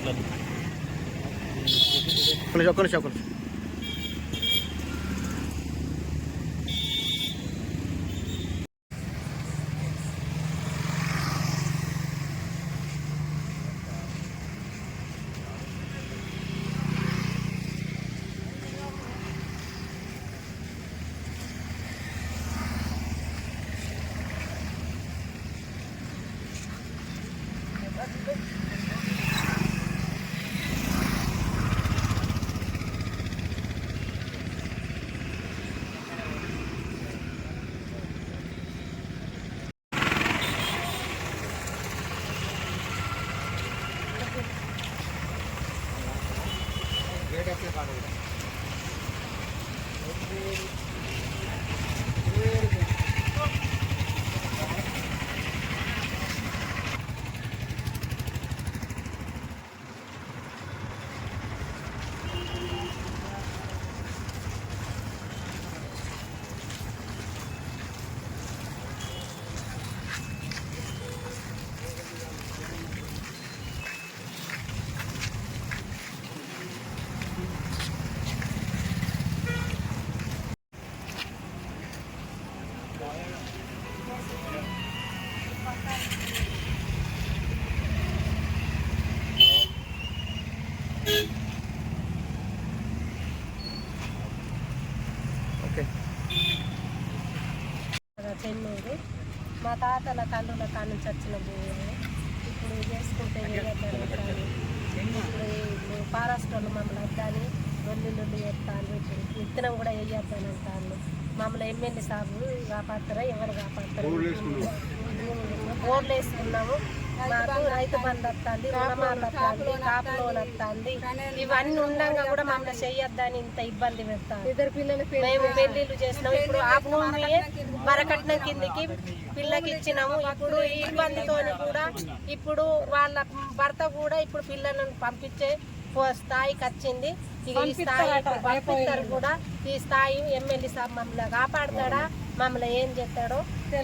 ఒక్క నిమిషం. చెన్నూరు మా తాతల తండ్రుల కాడ నుంచి వచ్చిన భూమి ఇప్పుడు చేసుకుంటే ఇప్పుడు ఫారెస్టర్లు మమ్మల్ని వద్దని లొల్లి చేస్తాను. ఇప్పుడు విత్తనం కూడా వేయొద్దని అంటాను. మమ్మల్ని ఎమ్మెల్యే సాబు కాపాడతారా ఎవరు కాపాడతారు? బోర్లు వేసుకున్నాము, మాకు రైతు బంధు వస్తుంది, రుణమాలు వస్తుంది, కాపు లోన్ వస్తుంది. ఇవన్నీ ఉండగా కూడా మమ్మల్ని చెయ్యొద్దని ఇంత ఇబ్బంది పెడతాం. మేము పెళ్లిళ్ళు చేసినాము. ఇప్పుడు ఆ భూమి మరకట్నం కిందికి పిల్లకి ఇచ్చినాము. ఇప్పుడు ఈ ఇబ్బందితో కూడా ఇప్పుడు వాళ్ళ భర్త కూడా ఇప్పుడు పిల్లలను పంపించే స్థాయికి వచ్చింది. ఇక ఈ స్థాయి పంపిస్తారు కూడా. ఈ స్థాయి ఎమ్మెల్యే సాబ్ మమ్మల్ని కాపాడతాడా, మమ్మల్ని ఏం చేస్తాడో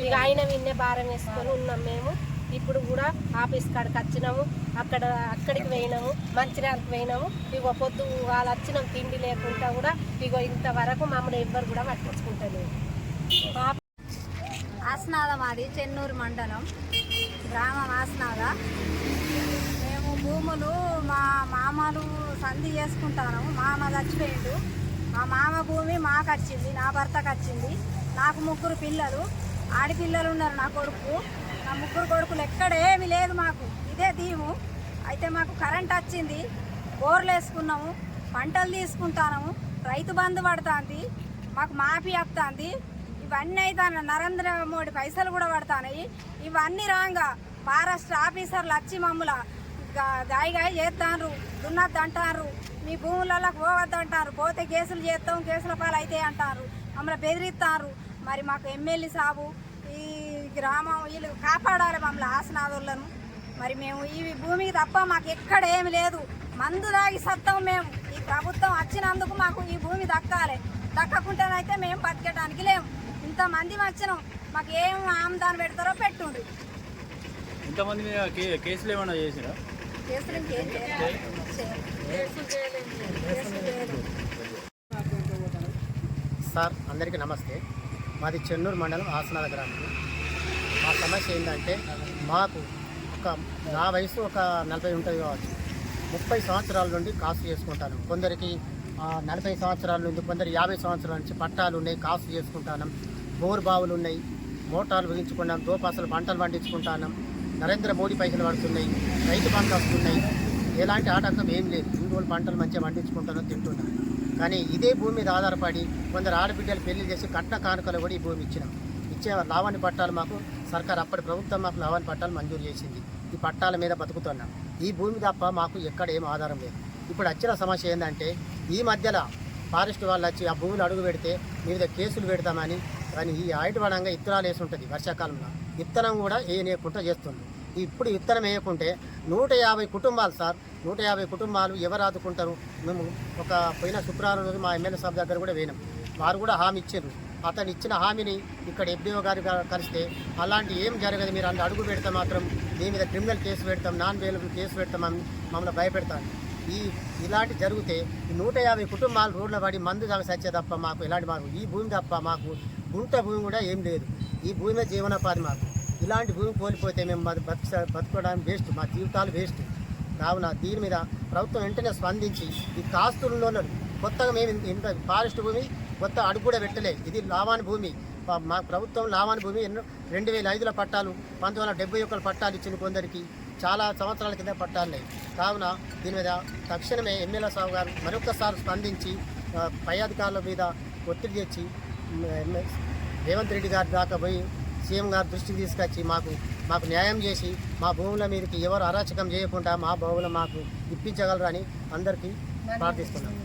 ఇక ఆయన విన్నే భారం వేసుకొని ఉన్నాం మేము. ఇప్పుడు కూడా ఆఫీస్ కాడికి వచ్చినాము, అక్కడికి పోయినాము, మంచిర్యాలకు పోయినాము. ఇగో పొద్దు వాళ్ళు వచ్చినాం, తిండి లేకుండా కూడా ఇగో ఇంతవరకు మమ్మల్ని ఎవ్వరు కూడా పట్టించుకుంటలేదు. ఆసనాద మాది చెన్నూరు మండలం గ్రామం ఆసనాద. మేము భూములు మా మామలు సంధి చేసుకుంటాము. మామ చచ్చిపోయిండు. మా మామ భూమి మాకు వచ్చింది, నా భర్తకు వచ్చింది. నాకు 3 పిల్లలు, ఆడపిల్లలు ఉన్నారు. నా కొడుకు, నా 3 కొడుకులు. ఎక్కడ ఏమి లేదు మాకు, ఇదే దీము. అయితే మాకు కరెంట్ వచ్చింది, బోర్లు వేసుకున్నాము, పంటలు తీసుకుంటాము, రైతు బంధు పడుతుంది, మాకు మాఫీ వస్తుంది. ఇవన్నీ అయితే నరేంద్ర మోడీ పైసలు కూడా పడుతున్నాయి. ఇవన్నీ రాగా ఫారెస్ట్ ఆఫీసర్లు వచ్చి మమ్మల్ని గాయ చేస్తాను, దున్నద్దు అంటారు, మీ భూములలోకి పోవద్దు అంటారు, పోతే కేసులు చేస్తాం, కేసుల పాలు అయితే అంటారు, మమ్మల్ని బెదిరిస్తారు. మరి మాకు ఎమ్మెల్యే సాబు ఈ గ్రామం వీళ్ళు కాపాడాలి మమ్మల్ని ఆసనాదులను. మరి మేము ఈ భూమికి తప్ప మాకు ఎక్కడ ఏమి లేదు. మందు దాగి సత్తాం మేము. ఈ ప్రభుత్వం వచ్చినందుకు మాకు ఈ భూమి దక్కాలి. దక్కకుంటేనైతే మేము బతికడానికి లేము. ఇంతమంది వచ్చినాం, మాకు ఏం ఆమ్దాన్ని పెడతారో పెట్టుండ్రు. ఇంతమంది కేసులు ఏమైనా చేసినా? కేసులు ఇంకేం సార్, అందరికీ నమస్తే. మాది చెన్నూరు మండలం ఆసనాద గ్రామం. మా సమస్య ఏంటంటే, మాకు నా వయసు ఒక 40 ఉంటుంది కావచ్చు. 30 సంవత్సరాల నుండి కాసు చేసుకుంటాను. కొందరికి 40 సంవత్సరాల నుండి, కొందరు 50 సంవత్సరాల నుంచి పట్టాలు ఉన్నాయి, కాసు చేసుకుంటాను. బోరు బావులు ఉన్నాయి, మోటార్లు బిగించుకున్నాం, దోపాసలు పంటలు పండించుకుంటాను. నరేంద్ర మోడీ పైసలు పడుతున్నాయి, రైతు బంధు వస్తున్నాయి. ఎలాంటి ఆటంకం ఏం లేదు. ఇన్ని పంటలు మంచిగా పండించుకుంటాను, తింటున్నాను. కానీ ఇదే భూమి మీద ఆధారపడి కొందరు ఆడబిడ్డలు పెళ్లి చేసి కట్న కానుకలు కూడా ఈ భూమి ఇచ్చే లావాణి పట్టాలు మాకు సర్కార్ అప్పటి ప్రభుత్వం మాకు లావాణి పట్టాలు మంజూరు చేసింది. ఈ పట్టాల మీద బతుకుతున్నాం. ఈ భూమి తప్ప మాకు ఎక్కడ ఏం ఆధారం లేదు. ఇప్పుడు వచ్చిన సమస్య ఏంటంటే, ఈ మధ్యలో ఫారెస్ట్ వాళ్ళు వచ్చి ఆ భూములు అడుగు పెడితే మీద కేసులు పెడతామని, కానీ ఈ ఆయిట్ పడంగా ఇత్తనాలు వేసి ఉంటుంది. వర్షాకాలంలో విత్తనం కూడా వేయకుండా చేస్తుంది. ఇప్పుడు విత్తనం వేయకుంటే 150 కుటుంబాలు సార్, 150 కుటుంబాలు ఎవరు ఆదుకుంటారు? మేము పోయిన శుక్రవారం రోజు మా ఎమ్మెల్యే సాబ్ దగ్గర కూడా పోయినాం. వారు కూడా హామీ ఇచ్చారు. అతను ఇచ్చిన హామీని ఇక్కడ ఎఫ్డీఓ గారు కలిస్తే అలాంటి ఏం జరగదు, మీరు అడుగు పెడితే మాత్రం మీ మీద క్రిమినల్ కేసు పెడతాం, నాన్ వేలబుల్ కేసు పెడతామని మమ్మల్ని భయపెడతాను. ఇలాంటి జరిగితే 150 కుటుంబాలు రోడ్ల పడి మందు తాగి సచ్చే తప్ప మాకు ఎలాంటి మాకు ఈ భూమి తప్ప మాకు గుంట భూమి కూడా ఏం లేదు. ఈ భూమి మీద జీవనోపాధి మాకు. ఇలాంటి భూమి కోల్పోతే మేము బతుకోవడానికి వేస్ట్, మా జీవితాలు వేస్ట్. కావున దీని మీద ప్రభుత్వం వెంటనే స్పందించి ఈ కాస్తుల్లో కొత్తగా మేము ఇంత ఫారెస్ట్ భూమి కొత్త అడుగు కూడా పెట్టలే. ఇది లావాని భూమి. మా ప్రభుత్వం లావాని భూమి 2005లో పట్టాలు, 1971 పట్టాలు ఇచ్చిన కొందరికి చాలా సంవత్సరాల కింద పట్టాలున్నాయి. కావున దీని మీద తక్షణమే ఎమ్మెల్యే సాబు గారు మరొకసారి స్పందించి పై అధికారుల మీద ఒత్తిడి తెచ్చి రేవంత్ రెడ్డి గారి దాకా పోయి సీఎం గారి దృష్టికి తీసుకొచ్చి మాకు న్యాయం చేసి మా భూముల మీదకి ఎవరు అరాచకం చేయకుండా మా భూములు మాకు ఇప్పించగలరని అందరికీ ప్రార్థిస్తున్నాం.